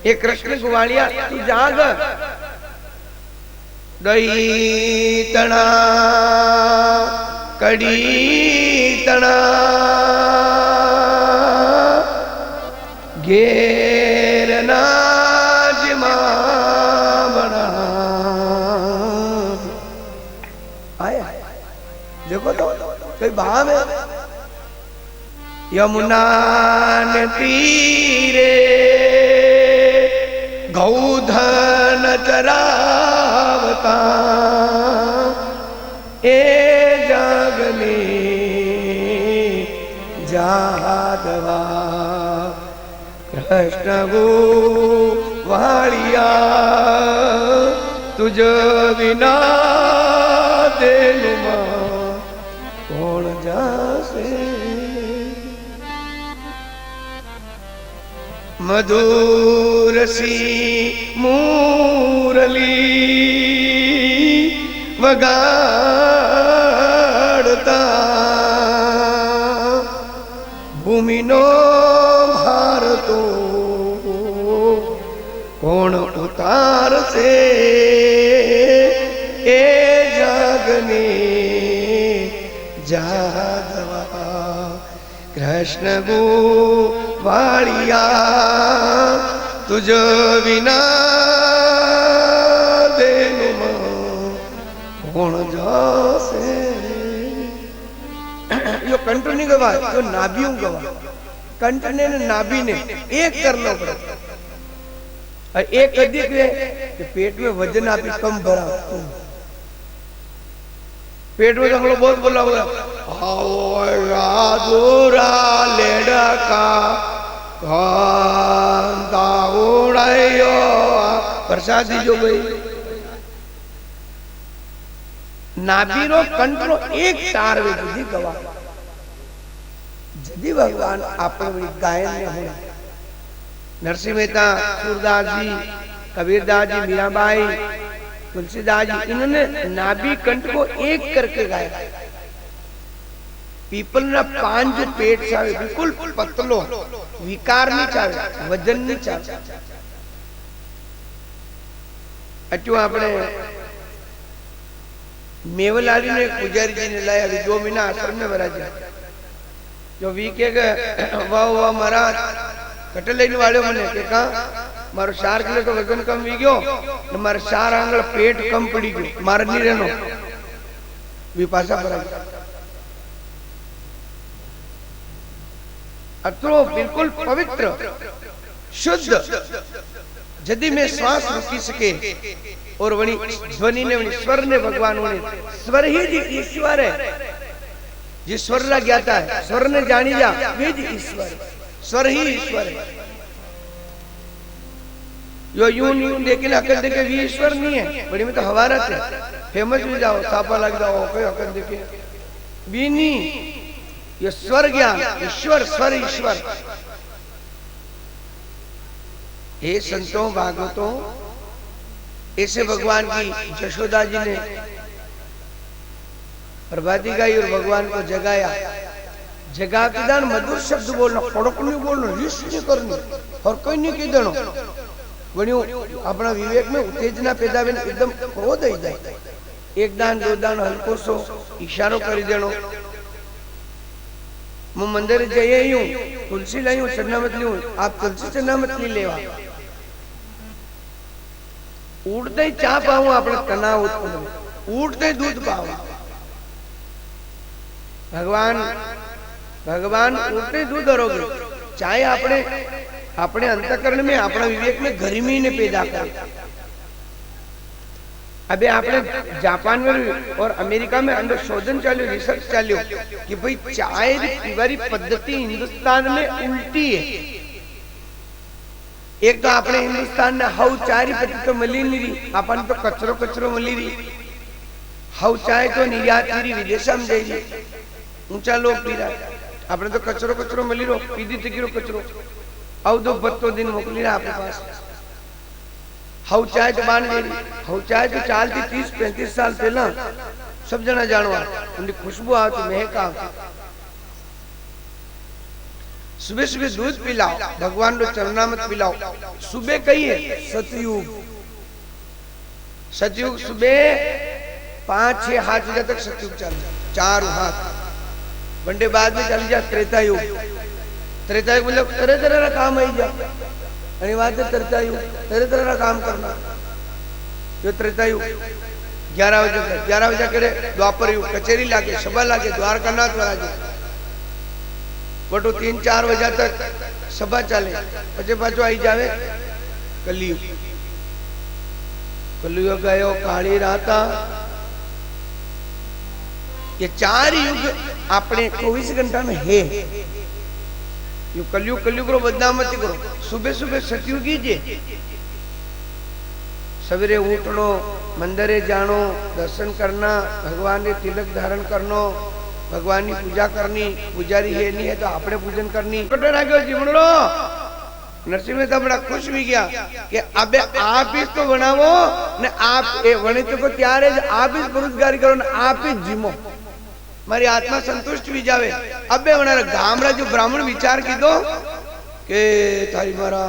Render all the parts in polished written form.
हे कृष्ण ग्वालिया तू जाग। दही तना कड़ी तना घेर नाजमा बना। आया देखो तो कोई भाव है। यमुना ने तीरे गौधन चरावता ए जग में जादवा। कृष्ण गोवालिया तुझ बिना दिलमा कौन जासे। मधुर सी मुरली वगाड़ता भूमि नो भार तो कौन उतार से। ए जगने जादवा कृष्ण गोवालिया तुझ बिना देनुमा कौन जासे। यो कंठ नहीं गवा, यो नाभियों गवा। कंठ ने नाभि ने एक करना पड़े। एक अधिक है कि पेट में वजन आप कम भरा। पेट में हम लोग बहुत बोला बोला दूरा लेडा का प्रसादी जो गई नाभीरो कंठरो एक तार वे जुदी गवा। जदी भगवान आपने गायन में हो नरसिंह मेहता, सूरदास जी, कबीरदास जी, मीराबाई, तुलसीदास जी, इन्होंने नाभि कंठ को एक करके गाया। पीपल ना पांच पेट चाहे बिल्कुल पतलो, विकार नहीं चाहे, वजन नहीं चाहे। अचू आपने मेवलाली ने पुजारी जी ने लाया जो महीना आश्रम में भरा जाए जो वी के वाह वाह महाराज कटे लेने वाले मैंने के कहा मारो 4 किलो तो वजन कम वी गयो ने मारे 4 आंगल पेट कम पड़ी गयो मारे नहीं रहनो वी पासा भरा अत्रो बिल्कुल पवित्र शुद्ध जदि में श्वास रुकी सके और वनी ध्वनि ने वनी स्वर ने भगवान ने स्वर ही जी ईश्वर है जिस स्वर ला ज्ञाता है स्वर ने जानी जा वे जी ईश्वर स्वर ही ईश्वर है। यो यूं लेकिन अकल देखे वी ईश्वर नहीं है बड़ी में तो हवारत है फेमस भी जाओ सापा लग जाओ कोई अकल देखे भी नहीं ये स्वर ज्ञान ईश्वर स्वर ईश्वर। हे संतों भागवतों ऐसे भगवान की यशोदा जी ने प्रभाती गाई और भगवान को जगाया जगा के दान मधुर शब्द बोलना कड़क नहीं बोलना रिस नहीं करनी और कोई नहीं कह देना बनियो अपना विवेक में उत्तेजना पैदा बने एकदम क्रोध आई जाए एक दान दो दान हल्को सो इशारो कर देनो मैं मंदिर जाइए यूं तुलसी लाई हूं चन्ना मत ली आप तुलसी चन्ना मत ली लेवा उड़ते ही चा पाऊं अपने तनाव उत्पन्न उड़ते ही दूध पाऊं भगवान भगवान उड़ते ही दूध दरोगे चाहे अपने अपने अंतःकरण में अपना विवेक में गर्मी ने पैदा कर। अबे आपने जापान में और अमेरिका में अंदर शोधन चालू रिसर्च चालू कि भाई चाय पीवारी पद्धति हिंदुस्तान में उल्टी है। एक तो अपने हिंदुस्तान ने हाउ चाय पद्धति तो मिली नहीं रही अपन तो कचरो कचरो मिली रही हाउ चाय तो निर्यात करी विदेश में जाएगी ऊंचा लोग पी रहा अपने तो कचरो कचरो मिली रो पीदी तकीरो कचरो अब दो बत्तो दिन मोकली रहा आपके पास हाउ चाय तो बांध ले रही हाउ चाय तो चालती 30-35 साल पहला सब जना जानवा उनकी खुशबू आती महक आती सुबह सुबह दूध पिलाओ, भगवान रो चरणामृत पिलाओ। सुबह कहिए सतयुग, सतयुग सुबह 5-6 हाथ बजे तक सतयुग चल, 4 हाथ घंटे बाद में चल जा त्रेता युग। त्रेता युग मतलब तरह तरह का काम आई जा, अनिवार्य त्रेता युग, तरह तरह का काम करना। जो त्रेता युग 11 बजे तक, 11 बजे करे द्वापर युग, कचेरी लागे, सभा लागे, द्वारकानाथ लागे, बटो 3-4 बजे तक सभा चले, पचे पाछो आई जावे कलयुग। कलयुग गयो काली राता। ये 4 युग अपने 24 घंटा में है। यू कलयुग, कलयुग रो बदनाम मत करो। सुबह सुबह सतयुगी जे सवेरे उठनो, मंदिरे जानो, दर्शन करना, भगवान ने तिलक धारण करनो, भगवान की पूजा करनी। पुजारी है नहीं है तो आपने पूजन करनी। जीवड़ो नरसिंह में तो बड़ा खुश भी गया कि अबे आप ही तो बनावो ने, आप वणित को त्यारे आप ही बेरोजगारी करो ने, आप ही जीमो, मारी आत्मा संतुष्ट भी जावे। अबे वणा गामरा जो ब्राह्मण विचार की दो के थारी मारा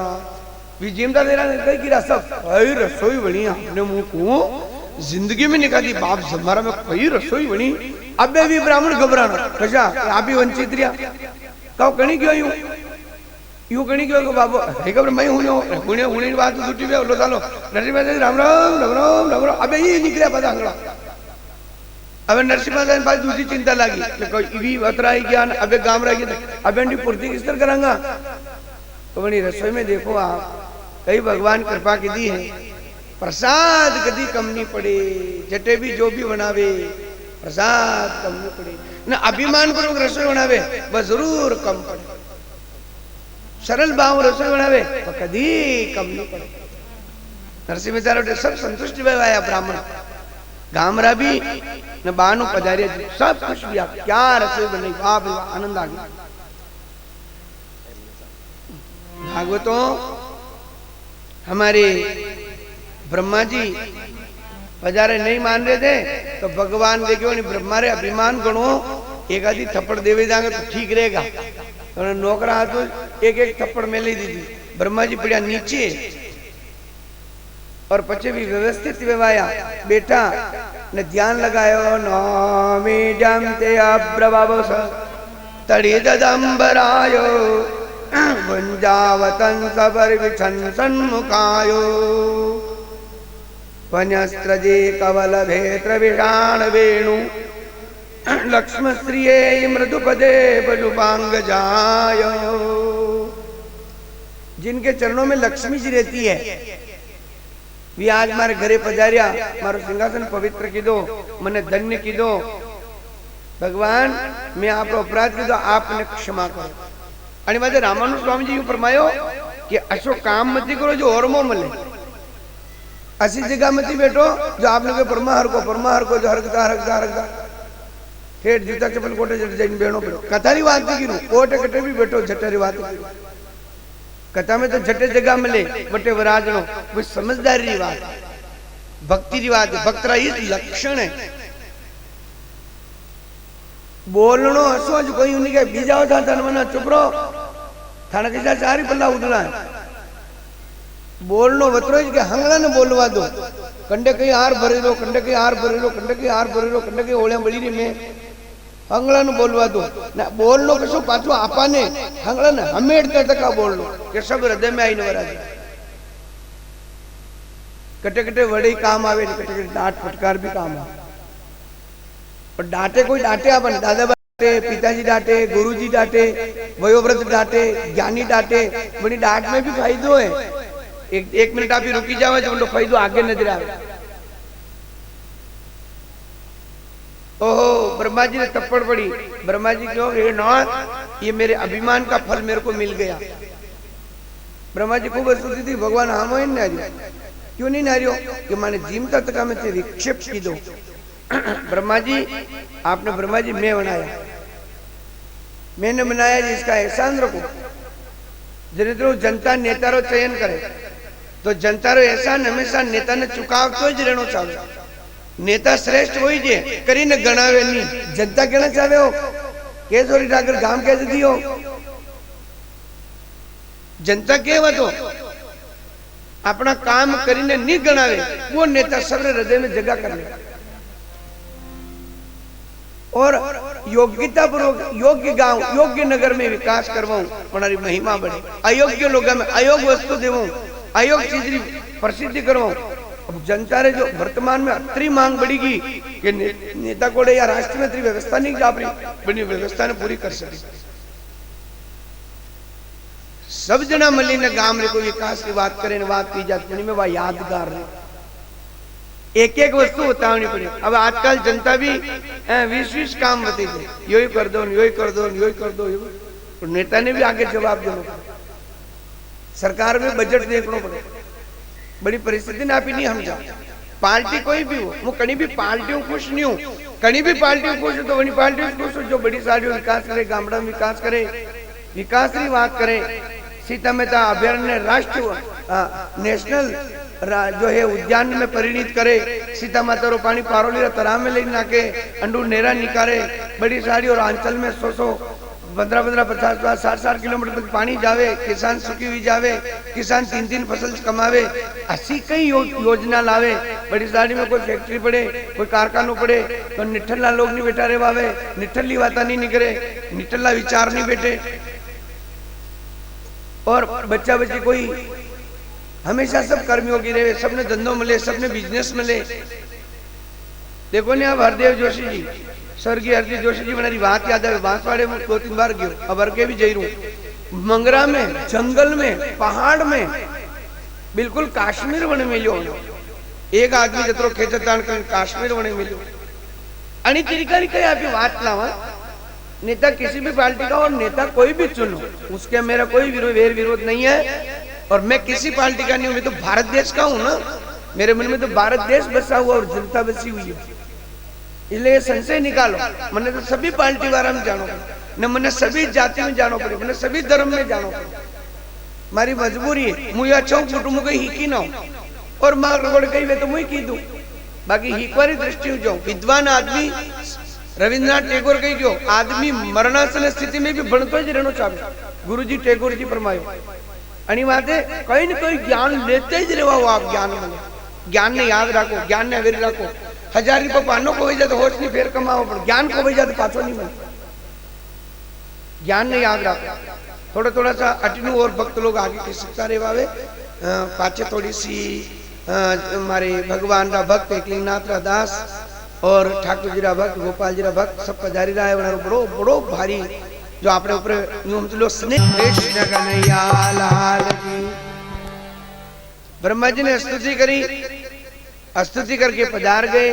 विजिमता तेरा कई की सब कई रसोई बनी आपने मुंह को जिंदगी में निकाली बाप हमारा में कई रसोई बनी। अबे भी ब्राह्मण घबराना कशा आप ही वंचित रिया कहो कणी क्यों यूं कणी क्यों बाबू है खबर मैं हुने बात छूटी वे लो चालो नरसिम्हा राम राम राम राम राम राम। अबे ये निकलिया पता आंगड़ा। अब नरसिम्हा साहब पास दूसरी चिंता लगी कि कोई इवी अतराई ज्ञान अबे गाम रह गया, अबे अंडी पूर्ति किस तरह करांगा। तो बनी रसोई में देखो आप कई भगवान कृपा की दी है, प्रसाद कभी कम नहीं पड़े, जटे भी जो भी बनावे प्रसाद कम नहीं पड़े ना। अभिमान पूर्वक रसोई बनावे बस जरूर कम पड़े, सरल भाव रसोई बनावे वह कभी कम नहीं पड़े। नरसिंह चारों सब संतुष्ट आया ब्राह्मण गामरा भी न बानु पधारे सब खुश भी। क्या रसोई बनी, बाप आनंद आ गया। भागवतों हमारे ब्रह्मा जी पधारे नहीं मान रहे थे तो भगवान देखो नहीं ब्रह्मा रे अभिमान गणो एक आधी थप्पड़ देवे जाएंगे तो ठीक रहेगा। तो नौकरा हाथ एक एक थप्पड़ में ले दी थी। ब्रह्मा जी पड़ा नीचे और पचे भी व्यवस्थित व्यवाया बेटा ने ध्यान लगायो नौमी जमते अब्रवावस तड़ी ददंबरायो वंजावतन सबर विछन सन्मुखायो वन्यस्त्रजे कवल भेत्र विषाण वेणु लक्ष्म श्रिये मृदुपदे बलुपांग जायो। जिनके चरणों में लक्ष्मी जी रहती है वे आज मारे घरे पधारिया, मारो सिंहासन पवित्र की दो, मने धन्य की दो। भगवान मैं आपको अपराध की दो, आपने क्षमा करो। आणि माजे रामानु स्वामी जी फरमायो कि अशो काम मत करो जो और मो मिले, ऐसी जगह मत बैठो जो आपने के परमाहर को जो हरकता हरकता हरकता ठेठ जूता चप्पल कोटे जट जाइन बेणो बैठो। कथारी बात की रू कोटे कटे भी बैठो झटरी बात की। कथा में तो झटे जगह मिले बटे वराजनो वो समझदारी री बात, भक्ति री बात, भक्तरा ये लक्षण है। बोलनो हसो जो कोई उन्हीं के बीजाओ था तन मना चुप रहो थाना के चार ही पल्ला उठना है। बोलनो वतरो के हंगला ने बोलवा दो, कंडे कहीं हार भरे लो, कंडे कहीं हार भरे लो, कंडे कहीं हार भरे लो, कंडे कहीं ओळ्या बळी रे में हंगला ने बोलवा दो ना। बोलनो कसो पाछो आपाने हंगला ने हमेड़ते तका बोलनो के सब हृदय में आईने वराज। कटे कटे वड़े काम आवे, कटे कटे डांट फटकार भी काम आवे। और डांटे कोई डांटे अपन दादा डांटे, पिताजी डांटे, गुरुजी डांटे, वयोवृद्ध डांटे, ज्ञानी डांटे, बड़ी डांट में भी फायदो है। एक मिनट आप ही रुकी जाओ जो फायदो आगे नजर आवे। ओहो ब्रह्मा जी ने थप्पड़ पड़ी, ब्रह्मा जी क्यों ये नाथ ये मेरे अभिमान का फल मेरे को मिल गया। ब्रह्मा जी खूब स्तुति थी भगवान हम नारियो क्यों नहीं नारियो कि माने जीम तक में से विक्षेप की दो। ब्रह्मा जी आपने ब्रह्मा जी मैं बनाया, मैंने बनाया जिसका एहसान रखो। जिन्हें जनता नेता रो चयन करे तो जनता रो एहसान हमेशा नेता ने चुकावतो ज रहनो चाहिए। नेता श्रेष्ठ होई जे करीने गणावे नहीं, जनता कहना चाहे हो केसोरी ठाकर गाम कैसे दियो जनता केवा तो अपना काम करीने नहीं गणावे वो नेता सबरे हृदय में जगह कर ले और योग्यता पूर्वक योग्य गांव योग्य नगर में विकास करवाऊं हमारी महिमा बढ़े। अयोग्य लोग में अयोग्य वस्तु देवूं अयोग्य चीज प्रसिद्धि करवाऊं। अब जनता रे जो वर्तमान में अत्री मांग बढ़ेगी कि नेता कोड़े या राष्ट्र में व्यवस्था नहीं जा रही बनी व्यवस्था ने पूरी कर सके। सब जना मली ने गांव रे कोई विकास की बात करे ने बात की जाती में वह यादगार रहे एक एक वस्तु बतावनी पड़े। अब आजकल जनता भी 20-20 काम बते थे यो ही कर दो यो ही कर दो यो ही कर दो तो नेता ने भी आगे जवाब देना पड़े। सरकार में बजट देखना पड़े बड़ी परिस्थिति ना भी नहीं हम जा पार्टी कोई भी हो वो कहीं भी पार्टियों खुश नहीं हो कहीं भी पार्टियों खुश हो तो वही पार्टियों खुश हो जो बड़ी सारी विकास करे गामड़ा में विकास करे विकास की बात करे। सीता मेहता अभयारण्य राष्ट्रीय नेशनल जो है उद्यान में परिणित करे। सीता माता रो पानी पारोली तराव में लेके नाके अंडूर नेरा निकाले बड़ी सारी और अंचल में 100 15 50 60 किलोमीटर तक पानी जावे किसान सुखी हुई जावे किसान 3 फसल कमावे ऐसी कई योजना लावे। बड़ी सारी में कोई फैक्ट्री पड़े कोई कारखाना पड़े तो निठल्ला लोग नहीं बैठा रहे वावे निठल्ली बात नहीं निकले निठल्ला विचार नहीं बैठे और बच्चा बच्ची कोई हमेशा सब कर्मियों की रहे सबने धंधों मिले सबने बिजनेस मिले। देखो ने अब हरदेव जोशी जी स्वर्गीय हरदेव जोशी जी हमारी बात याद है बांसवाड़े में 2-3 बार गयो अब हर के भी जई रू मंगरा में जंगल में पहाड़ में बिल्कुल काश्मीर बने मिलो एक आदमी जतरो खेचतान काश्मीर बने मिलो आणि तिरकारी कई आपकी बात लावा। नेता किसी भी पार्टी का और नेता कोई भी चुनो उसके मेरा कोई विरोध नहीं है और मैं किसी पार्टी का नहीं हूं मैं तो भारत देश का हूं ना मेरे मन में तो भारत देश बसा हुआ और जनता बसी हुई है इसलिए संशय निकालो मैंने तो सभी पार्टी वाला में जानो न मैंने सभी जाति में जानो पड़े मैंने सभी धर्म में जानो पड़े मारी मजबूरी है मुझे अच्छा कुटुंब को ही ना हो और माँ रगड़ गई वे तो मुझे की दू बाकी हिकवारी दृष्टि हो जाओ विद्वान आदमी रविन्द्रनाथ टैगोर कही गयो आदमी मरणासन स्थिति में भी बनतो ज रहना चाहे गुरु जी टैगोर जी फरमायो आणि वाते कई न कोई ज्ञान लेते ही रहवा हो आप ज्ञान ने याद रखो ज्ञान ने अवेरी रखो 1000 रुपये पानो को वही जाते होश नहीं फेर कमाओ पर ज्ञान को वही जाते पाछो नहीं मिलता ज्ञान ने याद रखो थोड़ा सा अटनू और भक्त लोग आगे की शिक्षा रेवावे पाछे थोड़ी सी हमारे भगवान रा भक्त एकलिंगनाथ रा दास और ठाकुर जी रा भक्त गोपाल जी रा भक्त सब पधारी रहा है बड़ो बड़ो भारी जो आपने ऊपर यूं स्नेह कृष्ण कन्हैया लाल की। ब्रह्मा जी ने स्तुति करी स्तुति करके पधार गए।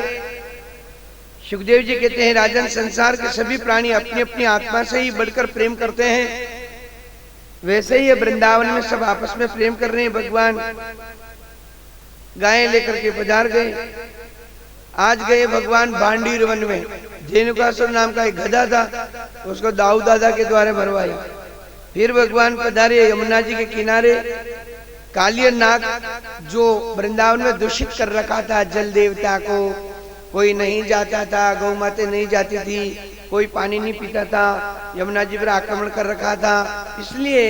सुखदेव जी कहते हैं राजन संसार के सभी प्राणी अपनी अपनी आत्मा से ही बढ़कर प्रेम करते हैं वैसे ही वृंदावन में सब आपस में प्रेम कर रहे हैं। भगवान गायें लेकर के पधार गए। आज गए भगवान भांडीर वन में धेनुकासुर नाम का एक गधा था उसको दाऊ दादा के द्वारा भरवाया। फिर भगवान पधारे यमुना जी के किनारे। कालिया नाग जो वृंदावन में दूषित कर रखा था जल देवता को कोई नहीं जाता था गौ माते नहीं जाती थी कोई पानी नहीं पीता था यमुना जी पर आक्रमण कर रखा था इसलिए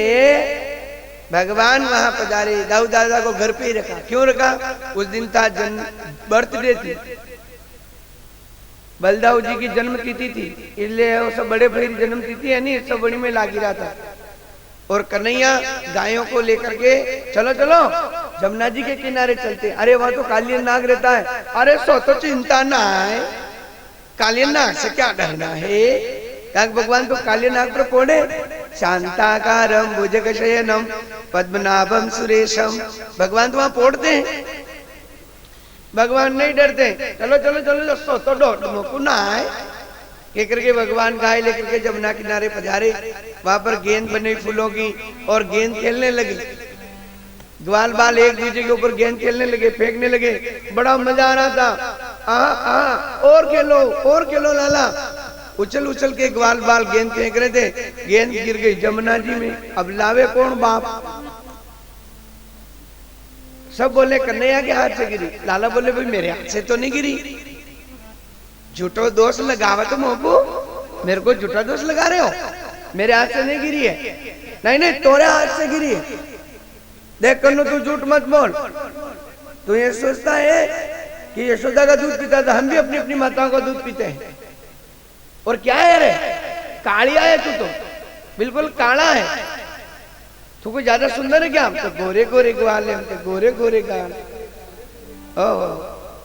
भगवान वहां पधारे। दाऊ दादा को घर पे ही रखा। क्यों रखा? उस दिन था बर्थडे थी बलदाऊ जी की जन्म तिथि थी इसलिए वो सब बड़े भाई जन्म तिथि है नहीं सब बड़ी में लागी रहा था। और कन्हैया गायों को लेकर के चलो चलो जमुना जी के किनारे चलते। अरे वहां तो कालिया नाग रहता है। अरे सो तो चिंता ना है कालिया नाग से क्या डरना है भगवान तो कालिया नाग पर कोड़े शांताकारम भुजगशयनम पद्मनाभम सुरेशम भगवान तो वहां पोड़ते हैं। भगवान नहीं डरते। चलो चलो चलो सो तो डो ना है कह करके भगवान गाय लेकर के जमुना किनारे पधारे। वहां पर गेंद बनी फूलों की और गेंद खेलने लगे। ग्वाल बाल एक दूसरे के ऊपर गेंद खेलने लगे फेंकने लगे। बड़ा मजा आ रहा था। और खेलो लाला। उछल उछल के ग्वाल बाल गेंद फेंक रहे थे। गेंद गिर गई जमुना जी में। अब लावे कौन बाप? सब बोले कन्हैया के हाथ से गिरी। लाला बोले भाई मेरे हाथ से तो नहीं गिरी। झूठो दोष लगावा तो मोबू मेरे को झूठा दोष लगा रहे हो। मेरे हाथ से नहीं गिरी है। नहीं नहीं तोरे हाथ से गिरी है। देख कन्नू तू झूठ मत बोल। तू ये सोचता है कि यशोदा का दूध पीता था, हम भी अपनी अपनी माताओं का दूध पीते हैं। और क्या है रे, कालिया है तू तो, बिल्कुल काला है। तू कोई ज्यादा सुंदर है क्या? हम तो गोरे गोरे ग्वाल है, हम तो गोरे गोरे ग्वाल,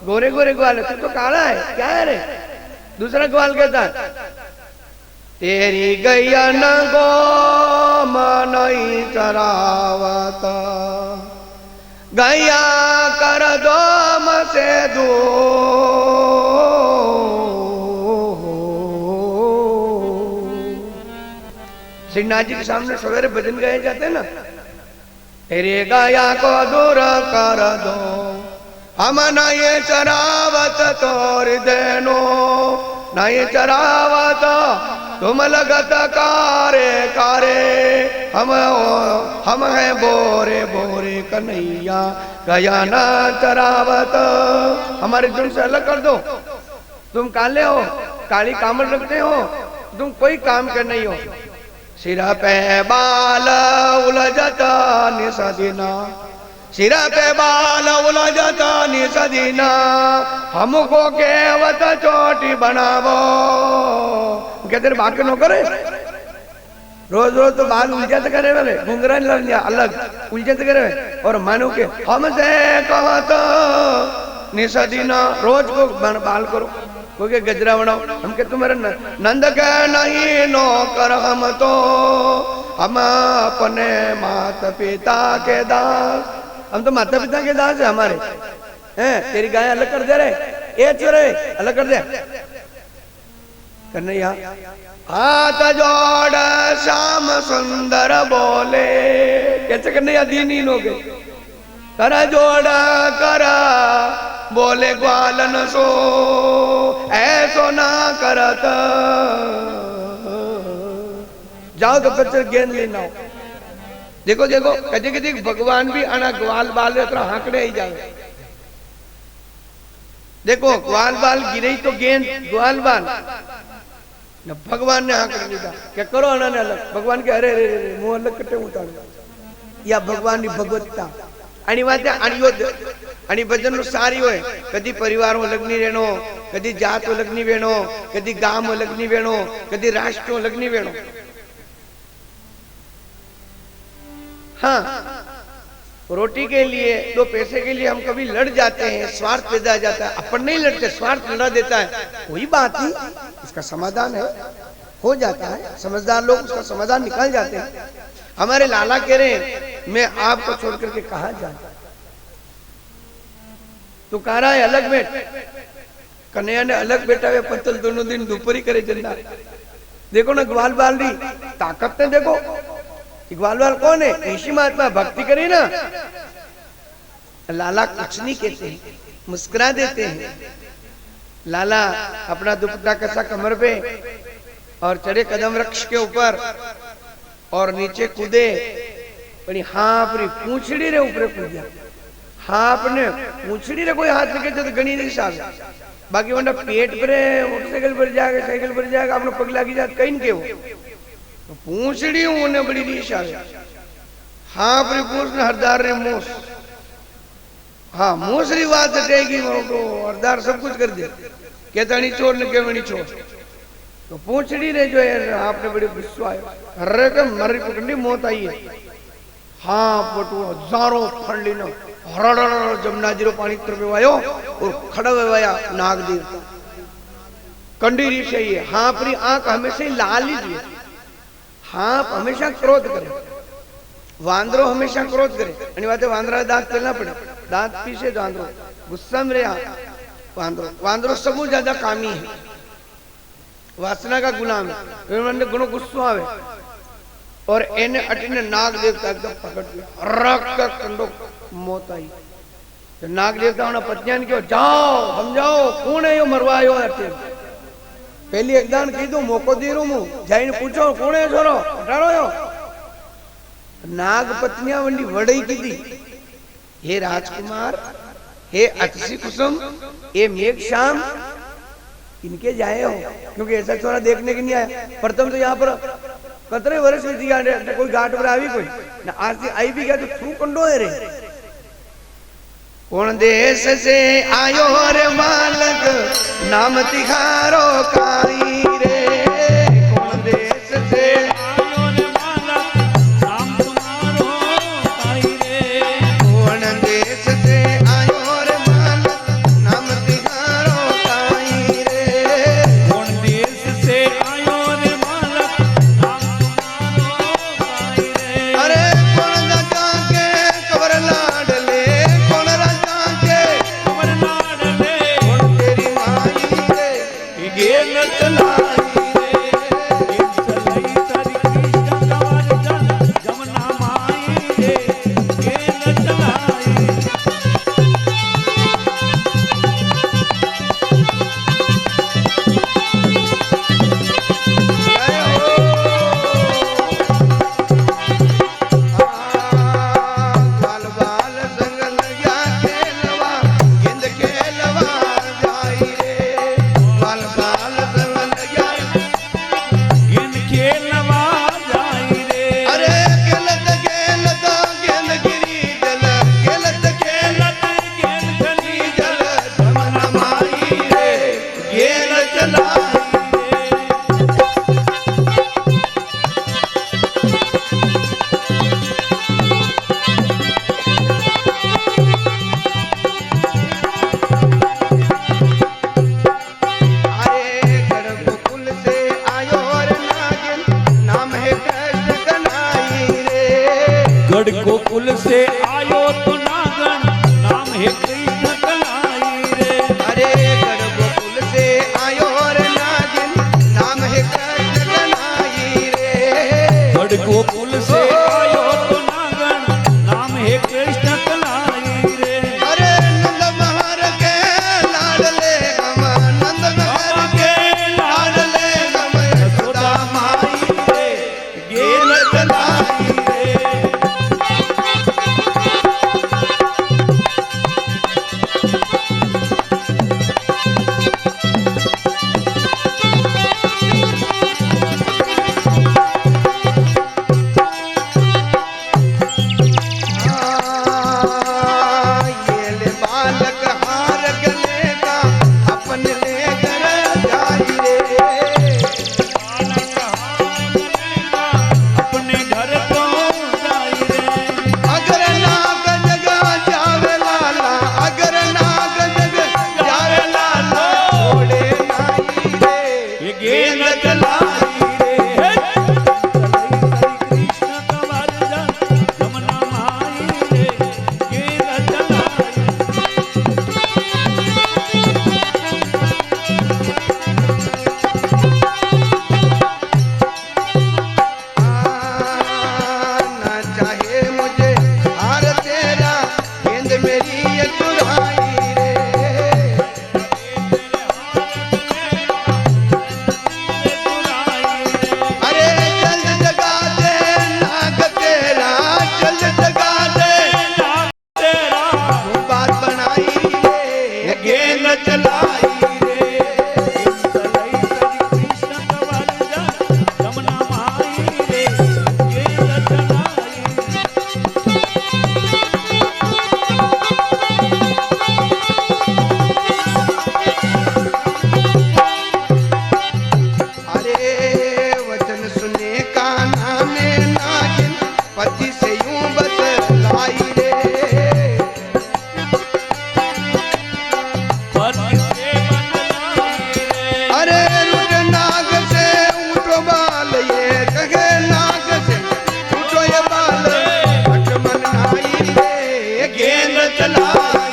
गोरे गोरे ग्वाल है, तू तो काला है। क्या है रे? दूसरा ग्वाल कहता तेरी गैया न गो नहीं चरावता, गैया कर दो मसे दो। श्रीनाथ जी के सामने सवेरे भजन गाए जाते हैं ना, तेरे गैया को दूर कर दो, हम नहीं चरावत तोर देनो, नहीं चरावत तुम लगत कारे कारे, हम हैं बोरे बोरे कन्हैया, गया ना चरावत। हमारे जुन से अलग कर दो। तुम काले हो, काली कामर रखते हो, तुम कोई काम कर नहीं हो। सिर पे बाल उलझता निसदीना, सिर पे बाल उलझता निसदीना, हमको केवत चोटी बनावो। कहते बाकी नो करे, रोज रोज तो बाल उलझत करे वाले, घुंघरा अलग उलझत करे, और मानो के हमसे कहत निसदीना, रोज को बाल करो, कोई गजरा बनाओ। हम के तुम्हारे नंद के नहीं नौकर, हम अपने माता पिता के दास, हम तो माता पिता के दास है हमारे। हैं तेरी गाय अलग कर दे रहे, ए चोरे अलग कर दे। कन्हैया हाथ जोड़ श्याम सुंदर बोले, कैसे कन्हैया दीनहीन हो गए। कर जोड़ कर बोले ग्वालन सो, ऐसो ना करत, जाओ तो बच्चे गेंद लेना हो। देखो देखो कदी कदी भगवान भी आना ग्वाल बाल हाकड़े ही जाए। देखो ग्वाल बाल गिरे तो गेंद ग्वाल बाल, भगवान ने हाकड़ लीधा क्या करो आना ने अलग। भगवान के अरे रे मुंह अलग कटे उतार या भगवान की भगवत्ता आणि वाते आणि भजन नु सारी होय। कदी परिवार अलग नहीं रहनो, कदी जात अलग नहीं वेणो, कदी गाम अलग नहीं वेणो, कदी राष्ट्र अलग नहीं वेणो। हाँ रोटी के लिए दो पैसे के लिए हम कभी लड़ जाते हैं, स्वार्थ पैदा जाता है। अपन नहीं लड़ते, स्वार्थ लड़ा देता है, कोई बात नहीं, इसका समाधान है, हो जाता है। समझदार लोग उसका समाधान निकाल जाते हैं। हमारे लाला कह रहे हैं मैं आपको छोड़ करके कहा जाऊं, तू कह रहा है अलग बैठ। कन्हैया ने अलग बैठा हुए पत्तल दोनों दिन दोपहरी करे जंदा। देखो ना ग्वाल बाल री ताकत ने, देखो ग्वाल बाल कौन है? ऋषि महात्मा भक्ति करी ना, लाला कुछ नहीं कहते हैं, मुस्कुरा देते हैं। लाला अपना दुपट्टा कसा कमर पे और चढ़े कदम वृक्ष के ऊपर और नीचे कूदे, हाँ अपनी पूंछड़ी रे ऊपर कूदा। हाँ अपने पूंछड़ी रे कोई हाथ लेके तो गणी नहीं साल, बाकी वरना पेट पर मोटरसाइकिल पर जाएगा, साइकिल पर जाएगा, अपने पग लागी जात कहीं के वो तो पूंछड़ी उन्हें बड़ी रीस आ गई। हाँ अपनी पूछ ने हरदार रे मूस, हाँ मूसरी बात हटेगी तो हरदार सब कुछ कर दे, कहता नहीं छोड़ ने के छोड़। तो पूंछड़ी रे जो है आपने बड़ी गुस्सा आया, हर्रे के मरी पकड़ी मौत आई है। हाँ पटू हजारों फंडी न हर जमुना जीरो पानी तरफ आयो और खड़ा हुआ नाग देवता कंडी रीस है। हाँ अपनी आंख हमेशा ही लाल ही दिए, हाँ हमेशा क्रोध करे, वांद्रो हमेशा क्रोध करे। अनि वाते वांद्रा दांत चलना पड़े, दांत पीछे वांद्रो गुस्सा में रहा। वांद्रो सबू ज्यादा कामी है, वासना का गुलाम है, गुणो गुस्सो आवे और एने अटीने नाग देवता एकदम पकड़ लिया, रक्त कंडो मौत आई। तो नाग देवता उन्हें पत्नियां क्यों जाओ समझाओ कौन है यो मरवायो अटे। पहली एकदान कीधु मोको दीरू मु जाइने पूछो कौन है छोरो हटाड़ो यो। नाग पत्नियां वंडी वड़ई कीधी, हे राजकुमार, हे अतिशि कुसुम, हे मेघ श्याम, इनके जाए हो, क्योंकि ऐसा छोरा देखने के नहीं आया। प्रथम तो यहाँ पर कतरे वर्ष में दिया ने कोई गाट पर आवी कोई ना आज से आई भी गया तो थू कंडो है रे कौन देश से आयो रे मालक नाम तिहारो काई रे कौन देश से आयो रे मालक नाम तुम्हारो काई रे कौन देश से आयो रे मालक नाम तिहारो काई रे कौन देश से आयो रे मालक नाम तुम्हारो काई रे अरे कौन राजा के कबर लाडले कौन राजा के कमर लाडले कौन तेरी माई रे गेल चलाई रे गेल चलाई तारी कृष्ण कवर जन जमुना माई रे गेल चलाई जय हो बाल बाल संग लग्या खेलवा गेंद खेलवा जाई रे बाल बाल संग लग्या गेंद खेलवा जाई रे अरे खेलत खेलत गेंद गिरी जल खेलत खेलत खेलत गेंद खली जल जमुना माई रे गेंद चलाई अरे गढ़ गोकुल से आयो रे नागिन नाम है कृष्ण कन्हई रे गढ़ गोकुल से आयो तो नागन नाम है कृष्ण कन्हई रे अरे गढ़ गोकुल से आयो रे नागिन नाम है कृष्ण कन्हई रे गढ़ गोकुल से आयो तो नागन नाम है कृष्ण कन्हई रे अरे नंद महर के लाडले गम नंद महर के लाडले गम यशोदा माई रे गेल चलाई रे ये ले बालक हार गले का अपन ले कर जाई रे बालक हार गलेगा अपने घर को जाई रे अगर नाग जग जावे लाला अगर नाग जग जावे लाला छोड़े नाई रे ये गेंद चलाई रे चलाई कृष्ण कवर जन जमुना माई रे गेंद चलाई ना चाहे मुझे हार तेरा गेंद मेरी ये चुराई रे अरे चल जगा दे नाग तेरा चल जगा दे तू बात बनाई रे गेंद चलाई रे अरे वचन सुने का नामे नागिन पति से यूं बतलाई रे अरे रुट नाग से उठो बाल ये कहे नाग से उठो ये बाल लक्ष्मण नाई रे गेंद चलाई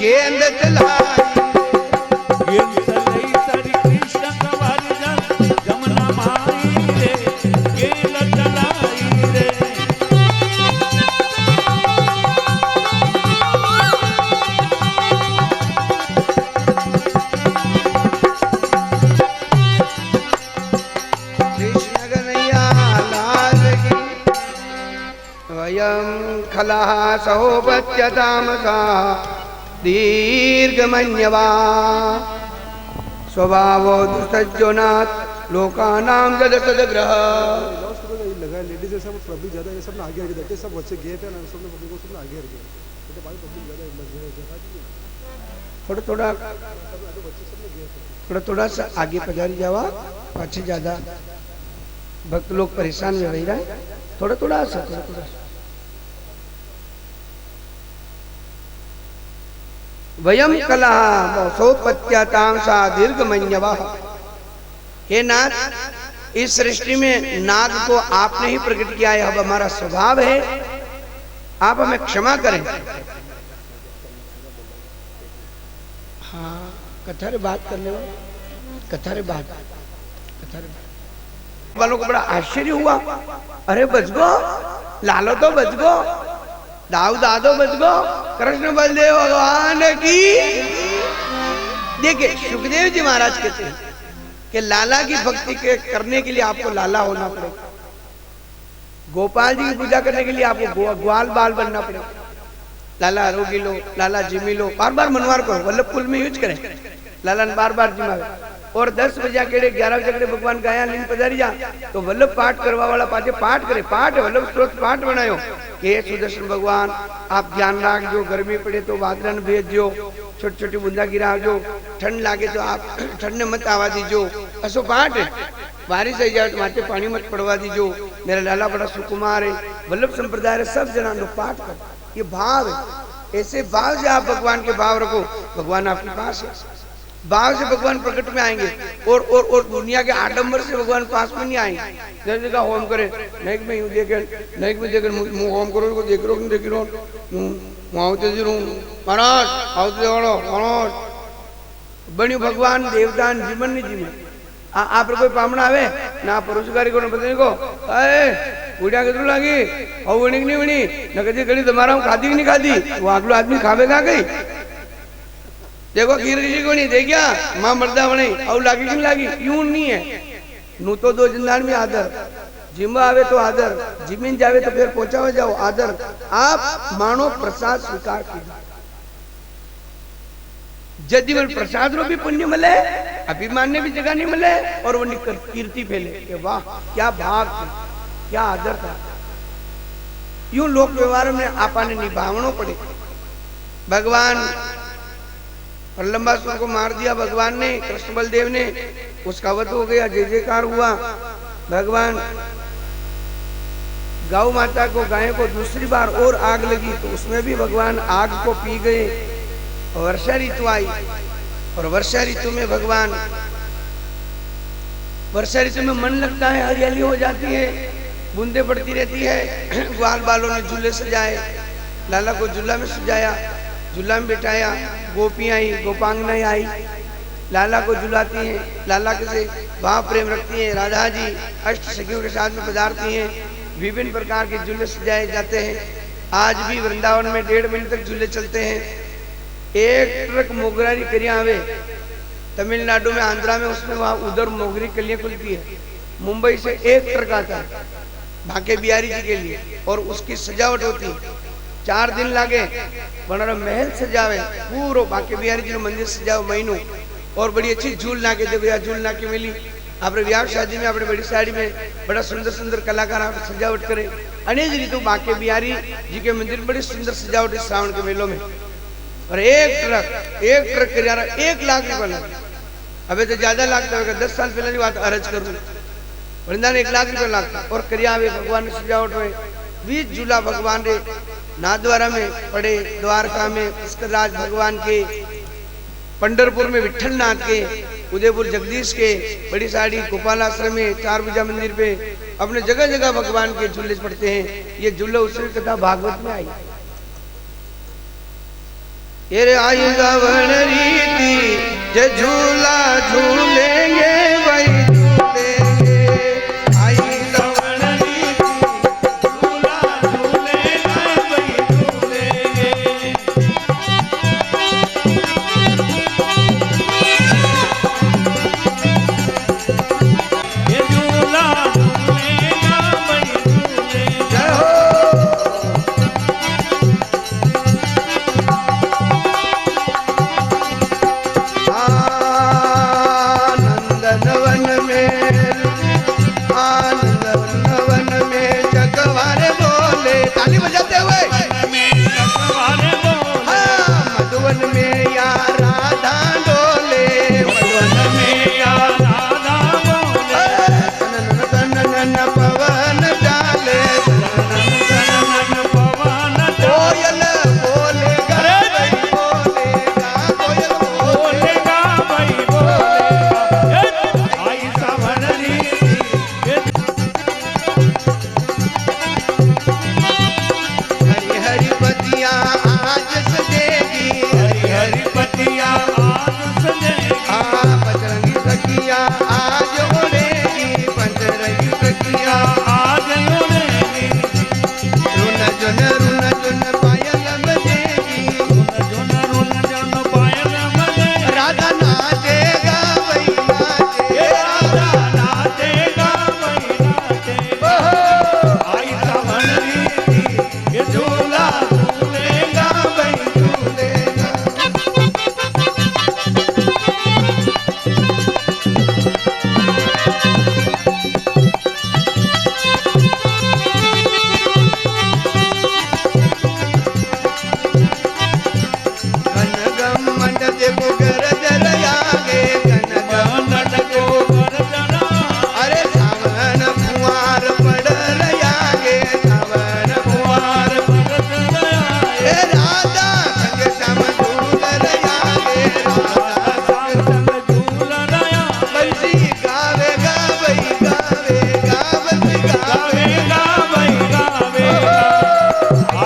गेंद चलाई गेंद चलई सरी कृष्ण कवर जमुना माई रे गेंद चलाई रे कृष्ण कन्हैया लाल की वयं खलः सहोपत्यतामसा दीर्घमन्यवा स्वभावो दुस्तज्जोनात् लोकानां जदसदग्रह लॉस्ट को ये लगा लेडीज सब पब्लिक ज्यादा ये सब ना आगे आगे देखते सब बच्चे गए थे ना सब पब्लिक को सब ना आगे आगे तो भाई पब्लिक ज्यादा लग गए थोड़ा थोड़ा थोड़ा थोड़ा सा आगे पधारी जावा पाछे ज्यादा भक्त लोग परेशान में रह रहे थोड़ा थोड़ा सा थोड़ा थोड़ा वयम कला सौपत्यातां सा दीर्घमन्यवा हे नाथ इस सृष्टि में नाग को आपने ही प्रकट किया है अब हमारा स्वभाव है आप हमें क्षमा करें हाँ कथा रे बात करने कथा रे बात वालों को बड़ा आश्चर्य हुआ अरे बच गो लालो तो बच गो दाऊ दादो बच गो कृष्ण बलदेव भगवान की देखिए सुखदेव जी महाराज कहते हैं कि लाला की भक्ति के करने के लिए आपको लाला होना पड़ेगा गोपाल जी की पूजा करने के लिए आपको ग्वाल बाल बनना पड़ेगा लाला रोगी लो लाला जिमी लो बार बार मनवार करो वल्लभ कुल में यूज करें लाला ने बार बार जिमावे और 10 बजे केड़े 11 बजे भगवान गाया लीन पधारी जा तो वल्लभ पाठ करवा वाला पाछे पाठ करे पाठ वल्लभ स्त्रोत पाठ बनायो हे सुदर्शन भगवान आप ध्यान राखजो गर्मी पड़े तो वादरा ने भेज दियो छोटी छोटी बूंदा गिरावजो ठंड लागे तो आप ठंड ने मत आवा दीजो असो पाठ है बारिश आई जाए तो माथे पानी मत पड़वा दीजो मेरा लाला बड़ा सुकुमार है वल्लभ संप्रदाय रे सब जना लो पाठ कर ये भाव है ऐसे भाव से आप भगवान के भाव रखो भगवान आपके पास है भाव से भगवान प्रकट में आएंगे और दुनिया के आडंबर से भगवान पास में नहीं आएंगे जैसे जगह होम करे नहीं मैं यूं देखे नहीं मैं देखे मुंह होम करो को देख रहो देख रहो वहां ते जरूर महाराज आवते वालो महाराज बन्यू भगवान देवदान जीवन नहीं जीवन आप कोई पामना आवे ना परोसगारी को न बताने को अरे उड़िया कितनी लगी और वणी नहीं वणी न कदी कड़ी तुम्हारा खादी की नहीं खादी वो अगलो आदमी खावेगा गई देखो गिर ऋषि को नहीं देखिया मां मर्दा बने और लागी क्यों लागी यूं नहीं है नू तो दो जिंदान में आदर जिम्बा आवे तो आदर जिमीन जावे तो फिर पहुंचावे जाओ आदर आप मानो प्रसाद स्वीकार कीजिए यदि वो प्रसाद रो भी पुण्य मिले अभिमान ने भी जगह नहीं मिले और वो कीर्ति फैले कि वाह क्या भाव थे क्या आदर था यूं लोक व्यवहार में आपने निभावना पड़े भगवान प्रलंबासुर को मार दिया भगवान ने कृष्ण बलदेव ने उसका वध हो गया जय जयकार हुआ भगवान गौ माता को गाय को दूसरी बार और आग लगी तो उसमें भी भगवान आग को पी गए वर्षा ऋतु आई और वर्षा ऋतु में भगवान वर्षा ऋतु में मन लगता है हरियाली हो जाती है बूंदे पड़ती रहती है ग्वाल बालों ने झूले सजाए लाला को झूला में सजाया झूला में बिठाया गोपियां आई गोपांगनाएं आई लाला को झुलाती हैं लाला के से भाव प्रेम रखती हैं राधा जी अष्ट सखियों के साथ में पधारती हैं विभिन्न प्रकार के झूले सजाए जाते हैं आज भी वृंदावन में 1.5 महीने तक झूले चलते हैं एक ट्रक मोगरारी कलियां आवे तमिलनाडु में आंध्रा में उसमें वहां उधर मोगरी कलियां खुलती है मुंबई से एक ट्रक आता है भाके बिहारी जी के लिए और उसकी सजावट होती है 4 दिन लागे बड़ा महल सजावे पूरा बाके बिहारी जी मंदिर सजाओ महीनों और बड़ी अच्छी झूल नाके देखो यार झूल नाके मिली आपने ब्याह शादी में अपने बड़ी साड़ी में बड़ा सुंदर सुंदर कलाकार आप सजावट करे अनेक रीतु बाके बिहारी जी के मंदिर में बड़ी सुंदर सजावट इस श्रावण के मेलों में और एक ट्रक किराया 1 लाख रुपए लगा अबे तो ज्यादा लगता है 10 साल पहले की बात अर्ज करूं वृंदावन 1 लाख रुपए लगता और करिया भगवान की सजावट में 20 झूला भगवान रे नाथद्वारा में पड़े द्वारका में पुष्करराज भगवान के पंढरपुर में विठल नाथ के उदयपुर जगदीश के बड़ी साड़ी गोपालाश्रम में 4 भुजा मंदिर पे अपने जगह जगह भगवान के झूले पड़ते हैं ये झूले उसकी कथा भागवत में आई ये रे आई गवन रीति जे झूला झूलेंगे भाई झूलेंगे आई गवन रीति झूला झूलेगा भाई झूलेंगे ये झूला झूलेगा भाई झूलेंगे जय हो आनंदवन में जगवारे बोले ताली बजाते हुए मधुवन में या राधा डोले मधुवन में या राधा बोले सनन पवन डाले सनन पवन कोयल बोलेगा बोलेगा कोयल बोलेगा भाई बोलेगा आई सावन रीति हरी हरी पतिया आज सजेगी हरी हरी पतिया आज सजेगी पंचरंगी सखिया आज उड़ेगी पंचरंगी सखिया आज उड़ेगी रुन जुन पायल बजेगी रुन जुन पायल बजेगी राधा नाचेगा वही नाचे राधा नाचेगा वही नाचेगा आई सावन रीति ये झूला झूलेगा वही झूलेगा घनगम मंडप देखो गरज रयागे घनगम को गर्जना अरे सावन फुआर पड़ रयागे सावन कुंवर भगत हे राधा संग श्याम झूल रयागे राधा संग झूल रया बंसी गावे गावई गावे गावत गावे गावेगा भाई गावेगा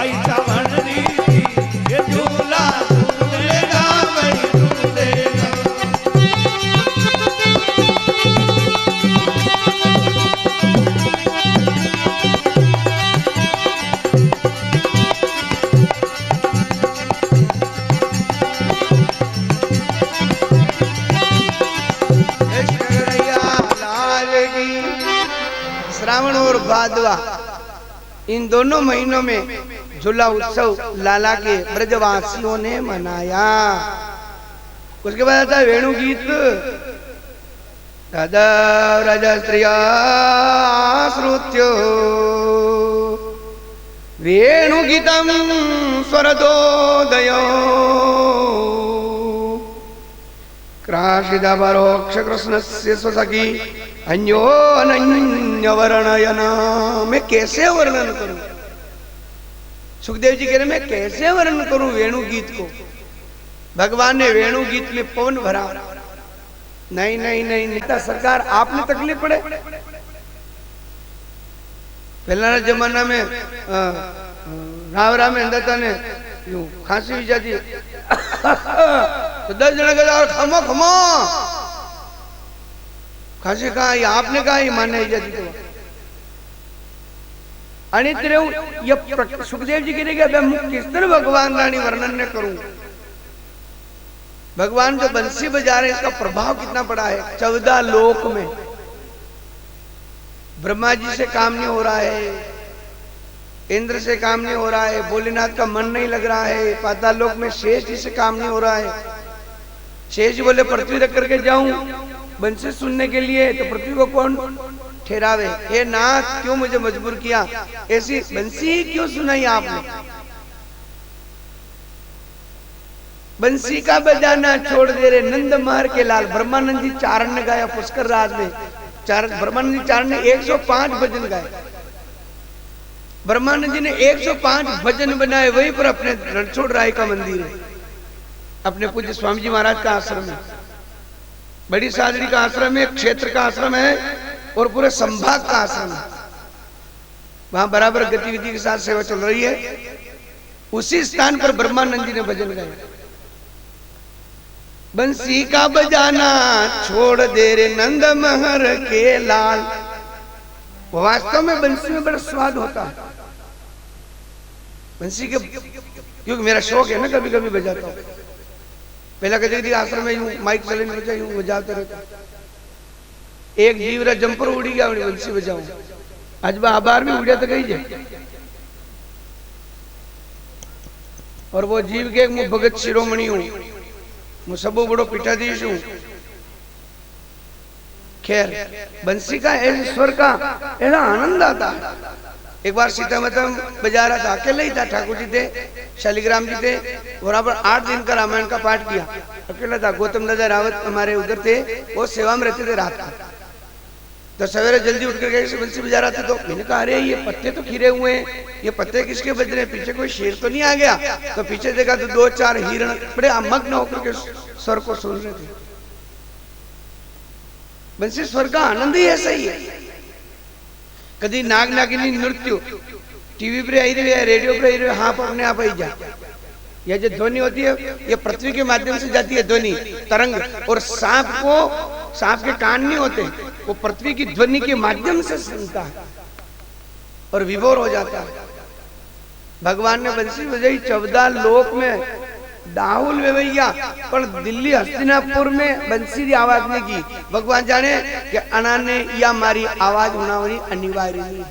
आई सावन रीति ये झूला झूलेगा गावई झूलेगा कृष्णगढ़िया लाल की श्रावण और भादवा इन दोनों महीनों में झूला उत्सव लाला के ब्रजवासियों ने मनाया। उसके बाद आता है वेणु गीत तदा व्रजस्त्रिया श्रुत्यो वेणु गीतम स्वरदोदयो क्राशिदा परोक्ष कृष्णस्य स्वसखी अन्यो अनन्य वर्णयना। मैं कैसे वर्णन करूं? सुखदेव जी कह रहे मैं कैसे वर्णन करूं वेणु गीत को? भगवान ने वेणु गीत में पवन भरा। नहीं नहीं नहीं नेता सरकार आपने तकलीफ पड़े। पहला जमाना में रावरा में अंदर ने यूं खांसी भी जाती तो 10 जने कहते खमो खमो खांसी कहा ये आपने कहा ये माने जाती तो आणि तेरे सुखदेव जी कहेंगे मैं किस तरह भगवान रानी वर्णन न करूं। भगवान जो बंसी बजा रहे हैं इसका प्रभाव कितना बड़ा है। 14 लोक में ब्रह्मा जी से काम नहीं हो रहा है, इंद्र से काम नहीं हो रहा है, भोलेनाथ का मन नहीं लग रहा है, पाताल लोक में शेष जी से काम नहीं हो रहा है। शेष जी बोले पृथ्वी रख करके जाऊं बंसी सुनने के लिए, तो पृथ्वी को कौन ठहरावे? हे नाथ क्यों मुझे मजबूर किया, ऐसी बंसी क्यों सुनाई आपने? बंसी का बजाना छोड़ दे रहे नंद महर के लाल ब्रह्मानंद जी चारण ने गाया पुष्कर राज में। ब्रह्मानंद जी चारण ने 105 भजन गाए। ब्रह्मानंद जी ने 105 भजन बनाए। वहीं पर अपने रणछोड़ राय का मंदिर है, अपने पूज्य स्वामी जी महाराज का आश्रम है, बड़ी सादड़ी का आश्रम है, क्षेत्र का आश्रम है और पूरे संभाग का आश्रम है। वहां बराबर गतिविधि के साथ सेवा चल रही है। उसी स्थान पर ब्रह्मानंद जी ने भजन गाए। बंसी का बजाना छोड़ दे रे नंद महर के लाल। वास्तव में बंसी में बड़ा स्वाद होता है बंसी के, क्योंकि मेरा शौक है ना, कभी कभी बजाता हूँ। पहला कहते थी आश्रम में यूं माइक चले बजा यूं बजाते रहता। एक जीवरा जंपर उड़ी गया बंसी बजाऊं, आज आबार भी उड़िया तो गई जाए। और वो जीव के मु भगत शिरोमणि हूं, मु सबो बड़ो पीठाधीश हूं। खैर बंसी का स्वर का ऐसा आनंद आता है। एक बार सीता माता बजा रहा था, अकेले ही था, ठाकुर जी थे, शालिग्राम जी थे, बराबर 8 दिन का रामायण का पाठ किया, अकेला था। गौतम दादा रावत हमारे उधर थे, वो सेवा में रहते थे रात का। तो सवेरे जल्दी उठ कर बंसी बजा रहा था, तो मैंने कहा अरे ये पत्ते तो खिरे हुए हैं, ये पत्ते किसके बज रहे हैं, पीछे कोई शेर तो नहीं आ गया? तो पीछे देखा तो 2-4 हिरण बड़े मग्न होकर के स्वर को सुन रहे थे। बंसी स्वर का आनंद ही ऐसा ही है। कभी नाग नागिनी नृत्य टीवी पे आई रही है, रेडियो पे आई रही है, हाँ अपने आप आई जा। यह जो ध्वनि होती है ये पृथ्वी के माध्यम से जाती है ध्वनि तरंग, और सांप के कान नहीं होते, वो पृथ्वी की ध्वनि के माध्यम से सुनता है और विभोर हो जाता है। भगवान ने बंसी बजाई 14 लोक में दाहुल में भैया, पर दिल्ली हस्तिनापुर में बंसी की आवाज नहीं की। भगवान जाने कि अना ने या मारी आवाज होना वाली अनिवार्य नहीं,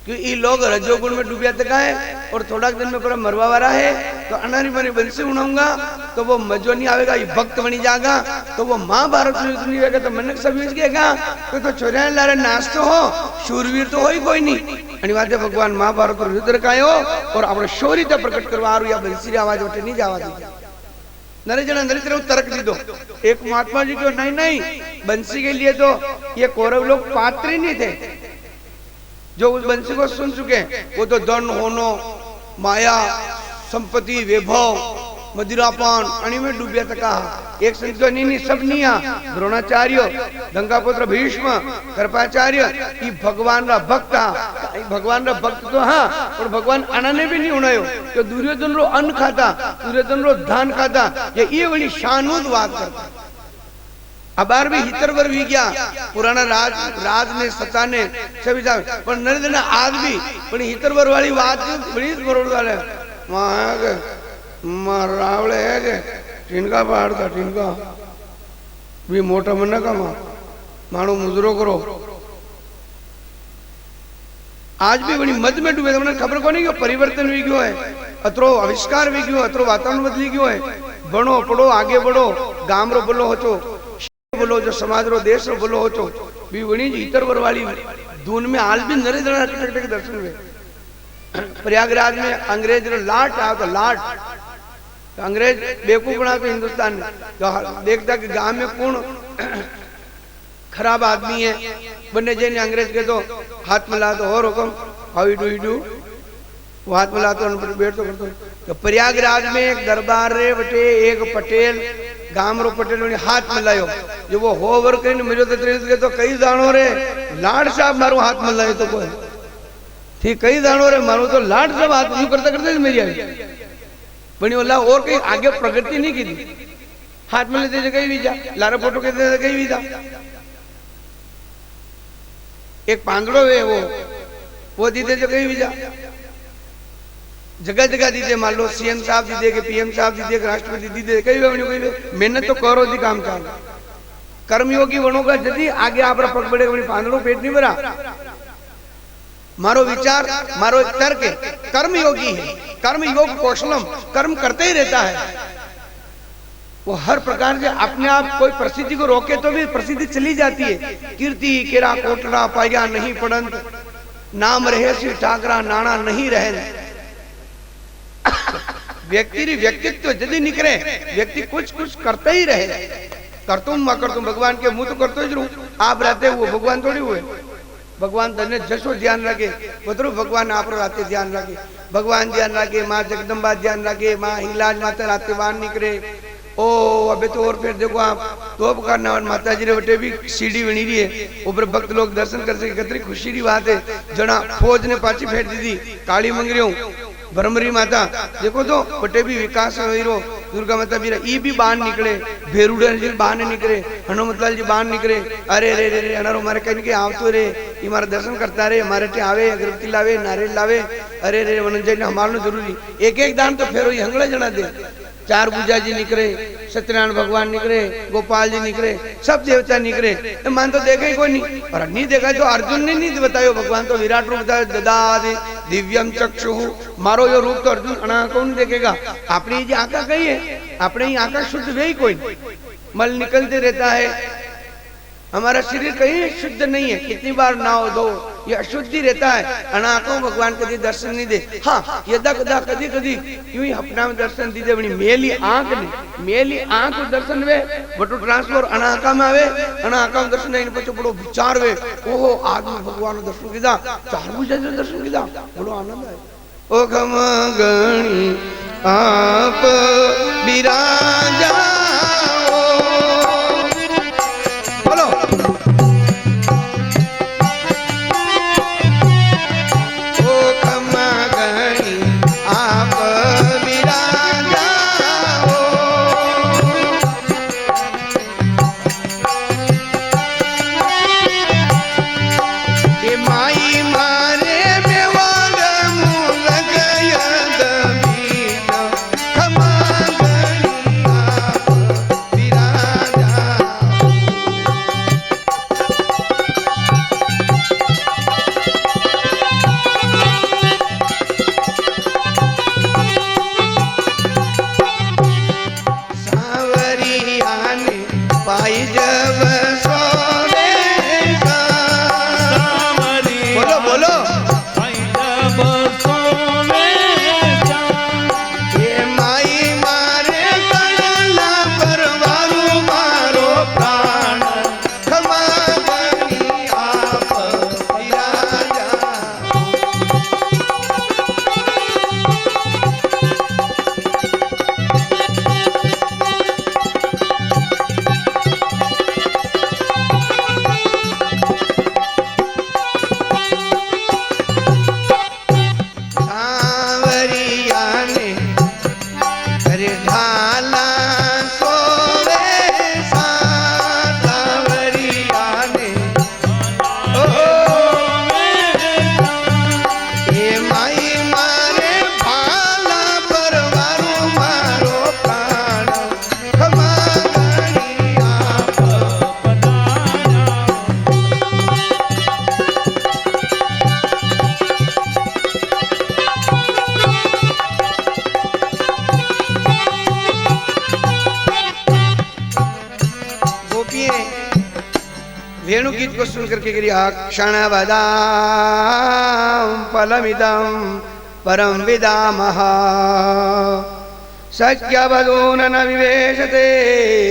क्योंकि ये लोग रजोगुण में डूबिया तक है और थोड़ा दिन में पूरा मरवा वाला है। तो अनारी मरी बंसी उड़ाऊंगा तो वो मजो नहीं आवेगा, ये भक्त बनी जाएगा, तो वो महाभारत में नहीं रहेगा, तो मन सब यूज किएगा। तो छोरे लारे नाच तो हो, शूरवीर तो हो ही कोई नहीं। अनिवार्य भगवान महाभारत और युद्ध रखायो और अपने शौर्य प्रकट करवा या बंसी आवाज उठे नहीं जावा दी। नरे जना नरे तर्क दी दो। एक महात्मा जी को नहीं बंसी के लिए तो ये कौरव लोग पात्र ही नहीं थे, जो उस बंसी को सुन चुके। वो तो धन होनो, माया, संपत्ति, वैभव, मदिरापान अणी में डूबिया तका। एक संत को नहीं सब निया, द्रोणाचार्य, गंगापुत्र भीष्म, कृपाचार्य, ये भगवान रा भक्त था। भगवान रा भक्त तो हाँ, और भगवान अना ने भी नहीं उड़ायो, तो दुर्योधन रो अन्न खाता, दुर्योधन रो धान खाता, ये बड़ी शानूद बात करता। अबार भी हितरवर भी गया, पुराना राज ने सत्ता ने सभी पर नरेंद्र आज भी बड़ी हितरवर वाली बात बड़ी बरोड़ वाले वहां रावले है के टिनका पहाड़ था, टिनका भी मोटा मन का मानो मुजरो करो। आज भी बड़ी मध में डूबे, तुमने खबर को नहीं परिवर्तन भी क्यों है, अतरो आविष्कार भी क्यों, अतरो वातावरण बदली क्यों है। बनो पढ़ो आगे बढ़ो, गाम रो बोलो हो चो, बोलो जो समाज रो देश रो बोलो हो चो, भी वणी इतरवर वाली धून में आज भी नरेंद्र टक दर्शन में। प्रयागराज में अंग्रेज रो लाट आओ तो लाट, तो अंग्रेज बेवकूफ बना तो हिंदुस्तान में तो देखता कि गांव में कौन खराब आदमी है, बने जैन अंग्रेज के तो हाथ मिला तो और हुक्म हाउ यू डू, वो हाथ मिला तो बैठ तो करते। तो प्रयागराज में एक दरबार रे बटे एक पटेल गाम रो पटेल हाथ मिलायो, जो वो होवर कहीं मुझे तो कई जानो रे लाड साहब मारो हाथ मिलायो तो कोई ठीक, कई जानो रे मारो तो लाड साहब हाथ यूं करते करते मेरी आई बनी वाला और कहीं आगे प्रगति नहीं की थी। हाथ में लेते कहीं भी जा, लारा फोटो कहते कहीं भी जा। एक पांगड़ो है वो दीदे जो कहीं भी जा, जगह जगह दीदे, मान लो सीएम साहब दीदे के, पीएम साहब दीदे के, राष्ट्रपति दीदे कहीं भी मेहनत तो करो दी काम चाल। कर्मयोगी बनोगा यदि आगे आप पग बढ़े, पांगड़ो पेट नहीं भरा। मारो विचार, मारो तर्क कर्म योगी है, कर्म योग कौशलम, कर्म करते ही रहता है। वो हर प्रकार से अपने आप कोई प्रसिद्धि को रोके तो भी प्रसिद्धि चली जाती है। कीर्ति केरा कोटरा पाया नहीं पड़ंत, नाम रहे सी ठाकरा नाना नहीं रहे। व्यक्ति व्यक्तित्व यदि निकले, व्यक्ति कुछ कुछ करते ही रहे। करतुम मैं करतुम, भगवान के मुंह तो करते जरूर, आप रहते हुए भगवान थोड़ी हुए। भगवान तने जसो ध्यान रखे, बदरू भगवान आप राते ध्यान रखे, भगवान ध्यान रखे, माँ जगदम्बा ध्यान रखे, माँ हिंगलाज माता राते बाहर निकले। ओ अबे तो और फिर देखो आप तो करना, माता जी ने बटे भी सीढ़ी बनी रही है, ऊपर भक्त लोग दर्शन कर सके, कितनी खुशी की बात है। जना फौज ने पाची फेंक दी थी, काली मंगरियों ब्रह्मरी माता देखो तो बटे भी विकास हो दुर्गा माता भी ई भी बाहर निकले भेरुडन जी बाहर निकले हनुमतलाल जी बाहर निकले अरे रे रे रे अनारो मारे कहीं के आवतो रे ये मारा दर्शन करता रे हमारे टे आवे अगरबत्ती लावे नारियल लावे अरे रे वनजय ने हमारे जरूरी एक एक दान तो फेरो हंगड़ा जना दे चार पूजा जी निकले सत्यनारायण भगवान निकले गोपाल जी निकले सब देवता निकले मान तो देखा ही कोई नहीं और नहीं देखा तो अर्जुन ने नहीं बतायो भगवान तो विराट रूप था ददादि दिव्यम चक्षु मारो यो रूप तो अर्जुन अना कौन देखेगा अपनी ये आंखा कही है अपने ही आंखा शुद्ध वे ही कोई मल निकलते रहता है हमारा शरीर कहीं शुद्ध नहीं है कितनी बार नाव दो ये अशुद्धि रहता है अनाको भगवान कभी दर्शन नहीं दे हाँ यदा कदा कदी कदी यूं ही अपना में दर्शन दीजिए बनी मेली आंख ने मेली आंख दर्शन वे बटू ट्रांसफर अनाका में आवे अनाका में दर्शन नहीं पछो बड़ो विचार वे ओहो आज में भगवान दर्शन कीधा चार पूजा से दर्शन कीधा बड़ो आनंद है ओ खम गणी आप विराजा वेणु गीत को सुन करके गिरी क्षण वदाम फलमिदम परम विदामः सख्यवदून न विवेशते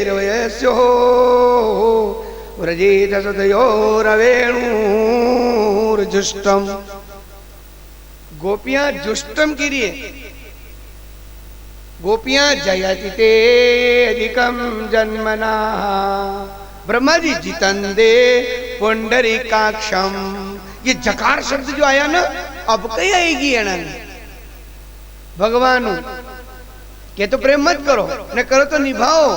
रवयस्यो व्रजेत सतयोरवेणुर्जुष्टम गोपियां जुष्टम की रही है गोपियां जयति ते अधिकम जन्मना ब्रह्मा जी जितंदे पुंडरीकाक्षम ये जकार शब्द जो आया ना अब कहीं आएगी है ना भगवान के तो प्रेम मत करो न करो तो निभाओ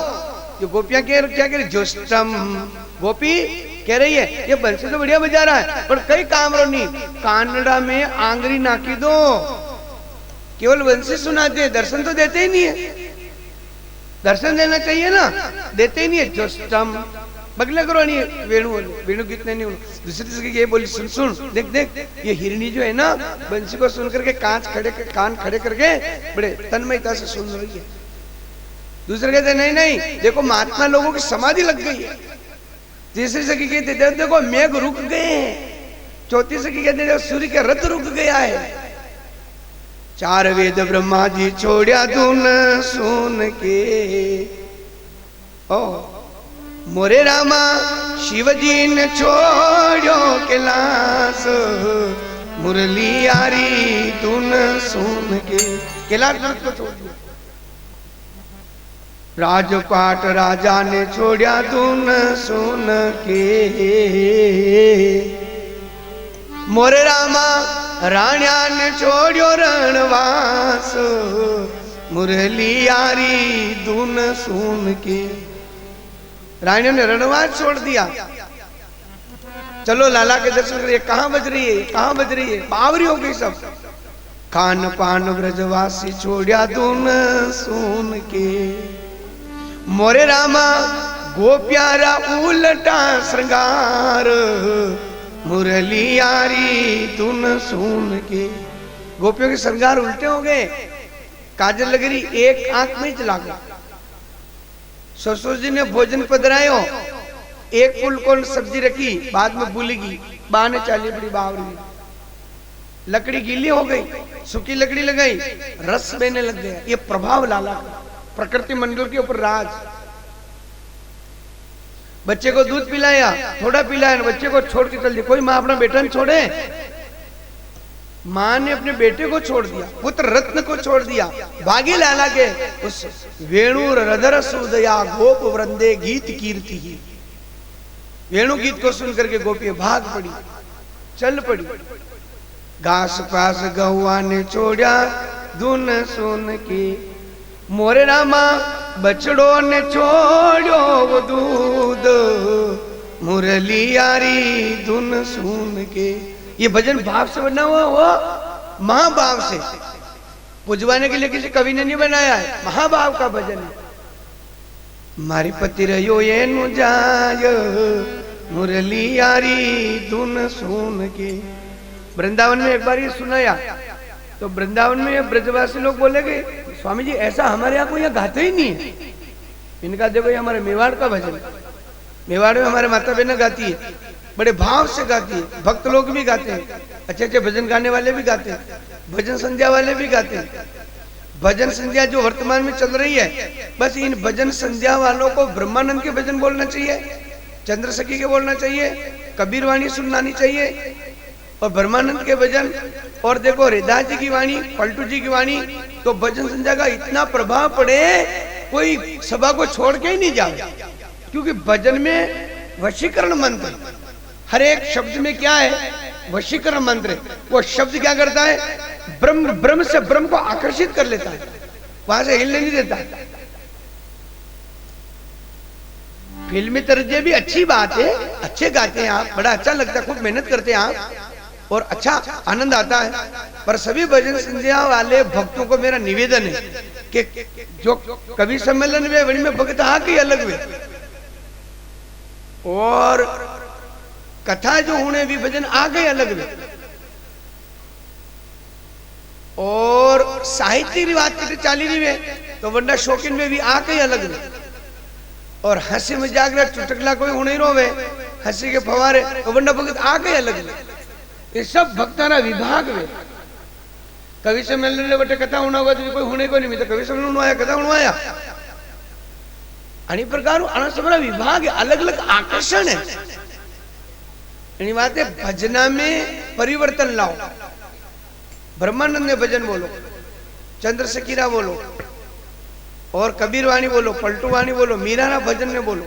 जो गोपियां क्या कह रही जुष्टम गोपी कह रही है ये बंसी तो बढ़िया बजा रहा है पर कई काम रो नहीं कानड़ा में आंगरी नाकी दो केवल वंशी सुनाते हैं दर्शन तो देते ही नहीं है दर्शन देना चाहिए ना देते ही नहीं है जुष्टम बगले करो नहीं वेणु वेणु गीत नहीं दूसरी ये बोली सुन सुन देख देख ये हिरणी जो है ना बंसी को सुन करके कान खड़े करके बड़े तन्मयता से सुन रही है दूसरे कहते नहीं नहीं देखो महात्मा लोगों की समाधि लग गई है तीसरी सखी कहते देखो मेघ रुक गए हैं चौथी सखी कहते सूर्य के रथ रुक गया है चार वेद ब्रह्मा जी छोड़ा धुन सुन के ओ मोरे रामा शिव जी ने छोड़ो कैलाश मुरली यारी धुन सुन के कैलाश को छोड़ दिया राजपाट राजा ने छोड़ा धुन सुन के मोरे रामा राण्या ने छोड़ो रणवास, मुरली यारी धुन सुन के। रानियों ने रणवास छोड़ दिया, चलो लाला के दर्शन करिए। कहाँ बज रही है, कहाँ बज रही है, बावरी हो गई सब। खान पान ब्रजवासी छोड़िया धुन सुन के, मोरे रामा गोप्यारा उलटा श्रृंगार, मुरली यारी धुन सुन के। गोपियों के श्रृंगार उल्टे हो गए, काजल लग रही, एक आंख में चला गया। ससुर जी ने भोजन पधरायो, एक फूल को सब्जी रखी, बाद में भूलेगी, बाने चाली बड़ी बावरी। लकड़ी गीली हो गई, सूखी लकड़ी लगाई, रस बहने लग गया। ये प्रभाव लाला का, प्रकृति मंडल के ऊपर राज। बच्चे को दूध पिलाया, थोड़ा पिलाया, बच्चे को छोड़ के चल दिया। कोई माँ अपना बेटा नहीं छोड़े, माँ ने अपने बेटे को छोड़ दिया, पुत्र रत्न को छोड़ दिया। भागी लाला के उस वेणु रधर सुदया गोप वृंदे गीत कीर्ति ही। वेणु गीत को सुन करके गोपी भाग पड़ी, चल पड़ी। घास पास गौआ ने छोड़ा धुन सुन के, मोरे रामा बछड़ो ने छोड़ो वो दूध, मुरली यारी धुन सुन के। ये भजन भाव से बना हुआ, वो महाभाव से पुजवाने के लिए किसी कवि ने नहीं बनाया है, महाभाव का भजन है। मारी पति रहो ये नु जाय, मुरली यारी धुन सुन के। वृंदावन में एक बार ये सुनाया तो वृंदावन में ब्रजवासी लोग बोले कि स्वामी जी ऐसा हमारे यहाँ कोई यहाँ गाते ही नहीं है। इनका देखो ये हमारे मेवाड़ का भजन है, मेवाड़ में हमारे माता बहन गाती है, बड़े भाव से गाती है, भक्त लोग भी गाते हैं, अच्छे अच्छे भजन गाने वाले भी गाते हैं, भजन संध्या वाले भी गाते हैं। भजन संध्या जो वर्तमान में चल रही है, बस इन भजन संध्या वालों को ब्रह्मानंद के भजन बोलना चाहिए, चंद्र सखी के बोलना चाहिए, कबीर वाणी सुनानी चाहिए और ब्रह्मानंद के भजन। और देखो हरिदास जी की वाणी, पलटू जी की वाणी, तो भजन संध्या का इतना प्रभाव पड़े कोई सभा को छोड़ के ही नहीं जाए, क्योंकि भजन में वशीकरण मंत्र, हर एक शब्द में क्या है, वशीकरण मंत्र। वो शब्द क्या करता है, ब्रह्म ब्रह्म से ब्रह्म को आकर्षित कर लेता है, वहां से हिलने नहीं देता। फिल्मी तर्जे भी अच्छी बात है, अच्छे गाते हैं आप, बड़ा अच्छा लगता है, खूब मेहनत करते हैं आप और अच्छा आनंद आता है। पर सभी भजन संध्या वाले भक्तों को मेरा निवेदन है कि जो कवि सम्मेलन में वही में भक्त आ गई अलग में, और कथा जो होने भी भजन आ गए अलग में, और साहित्य रिवाज के चाली रही में तो वरना शौकीन में भी आ गए अलग में, और हंसी मजाक रहा चुटकला कोई होने ही रोवे, हंसी के फवारे तो वरना भगत आ गए अलग में। ये सब भक्ताना विभाग में कवि सम्मेलन ने बटे कथा होना होगा तो कोई होने को नहीं मिलता, कवि सम्मेलन आया कथा होना आणि प्रकार आना सब विभाग है, अलग अलग आकर्षण है। यानी बात है भजना में परिवर्तन लाओ, ब्रह्मानंद ने भजन बोलो, चंद्र सकीरा बोलो, और कबीर वाणी बोलो, पलटू वाणी बोलो, मीरा ना भजन ने बोलो।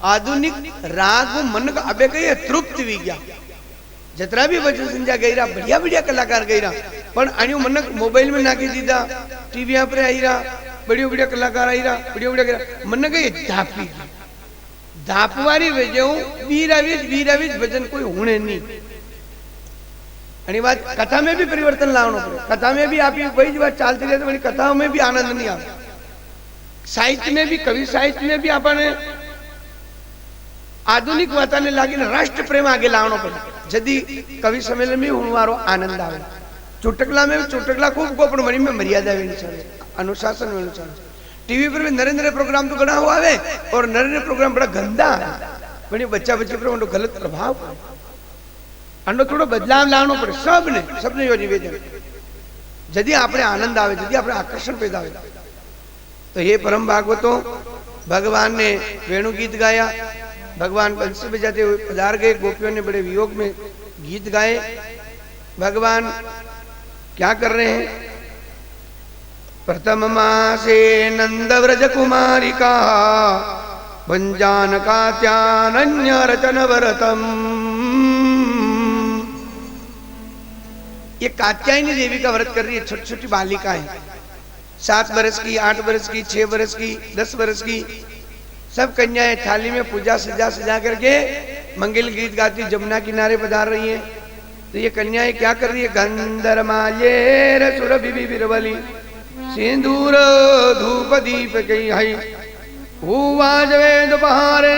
आधुनिक राग मन का अबे कही तृप्त विज्ञा जतरा भी भजन संध्या गईरा बढ़िया बढ़िया कलाकार गईरा, पण आनियो मन मोबाइल में नाखी दीदा, टीवी पर आईरा, बढ़िया बढ़िया कलाकार आईरा, बढ़िया बढ़िया मन कही धापी धापवारी वजह वीरावीज भजन कोई होने नहीं। बात कथा में भी परिवर्तन लाना पड़े, कथा में भी आप वही बात चलती रहती, बड़ी कथाओं में भी आनंद नहीं आता। साहित्य में भी, कवि साहित्य में भी आपने आधुनिक वाताने लागी राष्ट्र प्रेम आगे लाना पड़े, जदि कवि सम्मेलन में हुनवारो आनंद आवे। चुटकला में चुटकला खूब गोपन मणि में मर्यादा अनुशासन में अनुसार। टीवी पर भी नरेंद्र प्रोग्राम तो गड़ा हुआ है, और नरेंद्र प्रोग्राम बड़ा गंदा है, बड़ी बच्चा बच्चे पर गलत प्रभाव पड़े, अंडो थोड़ो बदलाव लानो पड़े सबने यो निवेदन। यदि आपने आनंद आवे, यदि आपने आकर्षण पैदा हो, तो ये परम भागवतों भगवान ने वेणु गीत गाया, भगवान बंसी बजाते हुए पधार गए, गोपियों ने बड़े वियोग में गीत गाए। भगवान क्या कर रहे हैं, प्रथम मासे नंद व्रज कुमारिका भंजान कात्यानन्य रचन वरतम। ये कात्यायनी देवी का व्रत कर रही है। छोटी छोटी बालिकाएं 7 बरस की, 8 बरस की, 6 बरस की, 10 बरस की, सब कन्याएं थाली में पूजा सजा सजा करके मंगल गीत गाती जमुना किनारे पधार रही हैं। तो ये कन्याएं क्या कर रही है? गंधर्माल्ये सुरभि बिरबली सिंदूर धूप दीप गई हई वाज वेद बहारे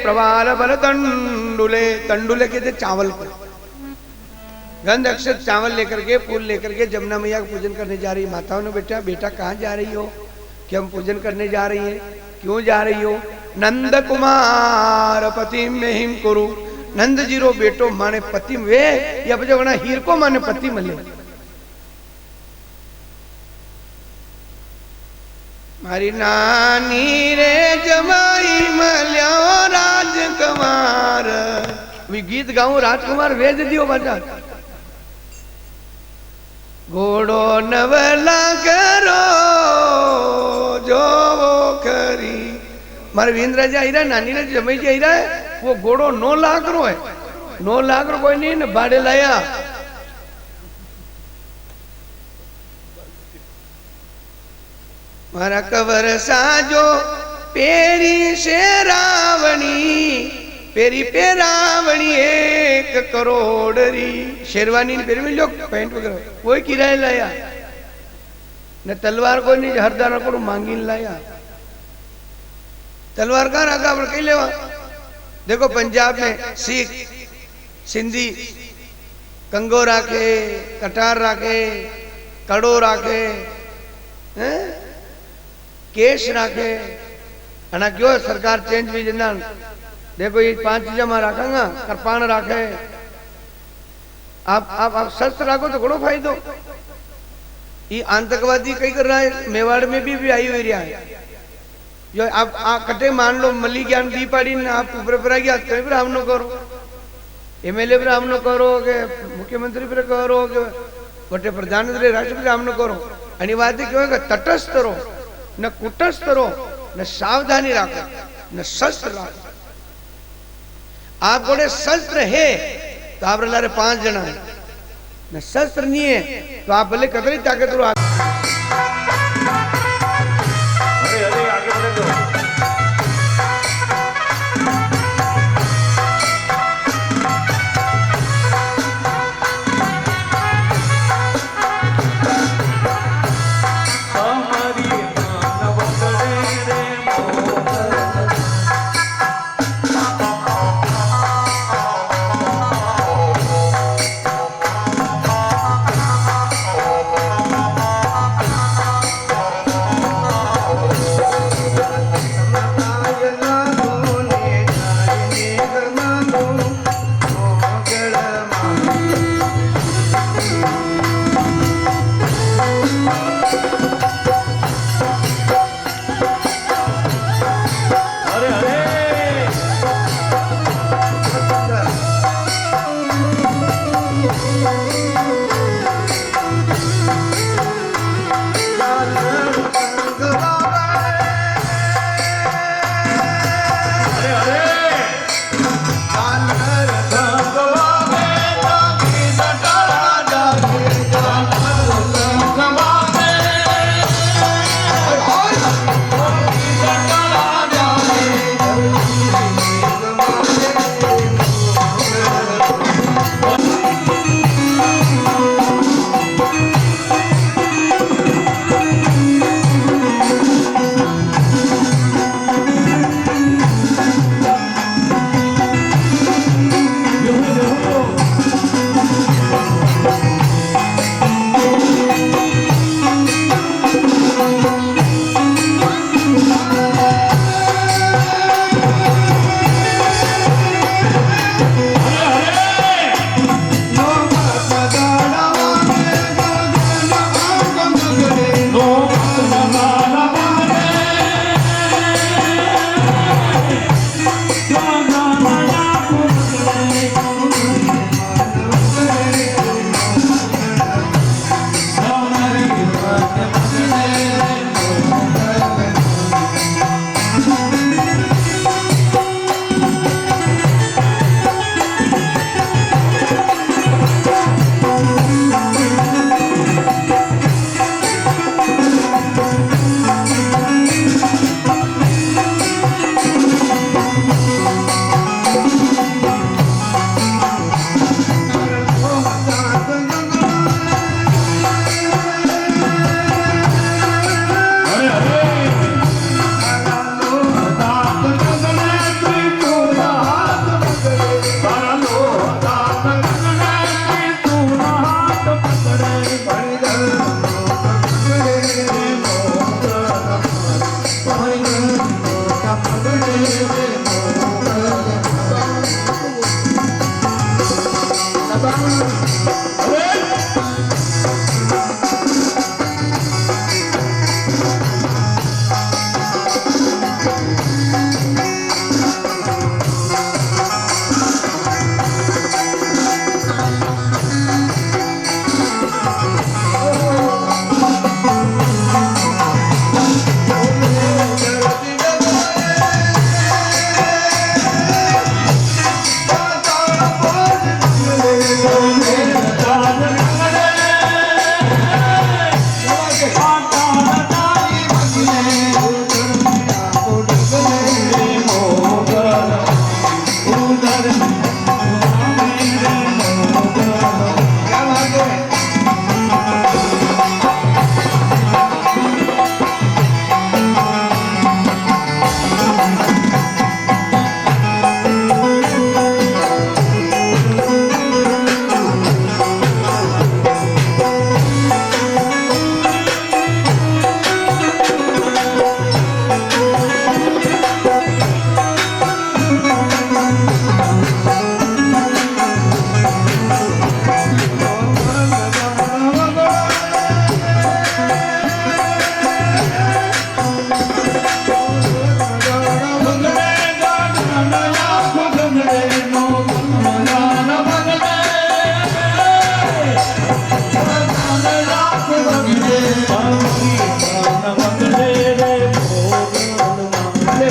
प्रवाल बल तंडुले। तंडुले कहते चावल को। गंध अक्षत चावल लेकर के, फूल लेकर के जमुना मैया का पूजन करने जा रही है। माताओं ने बेटा बेटा कहाँ जा रही हो? कि हम पूजन करने जा रही हैं। क्यों जा रही हो? नंद कुमार पति में हिम करू। नंद जीरो बेटो माने पति वे या बजना हीर को माने पति मले। मारी नानी रे जमाई मल्या राजकुमार। वी गीत गाऊं राजकुमार वेद दियो बजा। घोड़ो नवला करो जो वो करी। मारे वींद्र जी आई रहा, नानी ने जमाई जी आई रहा है, वो घोड़ो 9 लाख रो है। 9 लाख रो कोई नहीं न भाड़े लाया। मारा कवर साजो पेरी से रावणी, पेरी पे रावणी 1 करोड़ री। शेरवानी ने पेरी में जो पैंट वगैरह कोई किराए लाया न। तलवार को नहीं हरदार को मांगी लाया। तलवार कहाँ रखा अपने कहीं लेवा। देखो पंजाब में सिख सिंधी कंगो राखे, कटार राखे, कड़ो राखे, केश राखे। अना क्यों सरकार चेंज भी जना। देखो ये 5 चीजा में रखांगा। कृपाण राखे। आप शस्त्र राखो तो घणो फायदो। ये आतंकवादी कई कर रहा है। मेवाड़ में भी आई हुई रहा है। जो आप कटे मान लो मली ज्ञान दी पाड़ी ने आप ऊपर पर आ गया कहीं पर हमनो करो, एमएलए पर हमनो करो के मुख्यमंत्री पर करो के बटे प्रधानमंत्री राष्ट्रपति हमनो करो। अनिवार्य क्यों है? तटस्थ रहो, न कुटस्थ रहो, न सावधानी रखो, न शस्त्र रखो। आप बोले शस्त्र है तो आप लारे 5 जना है, न शस्त्र नहीं है तो आप भले कतरी ताकत रो।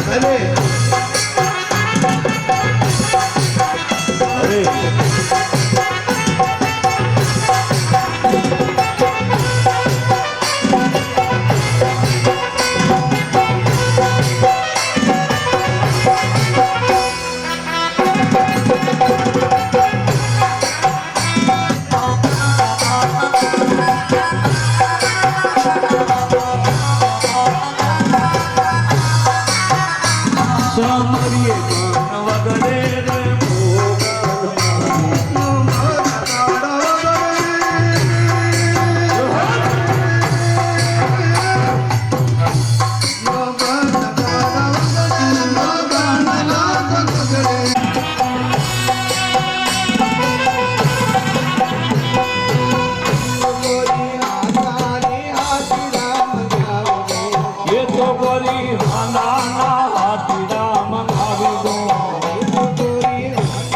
ભલે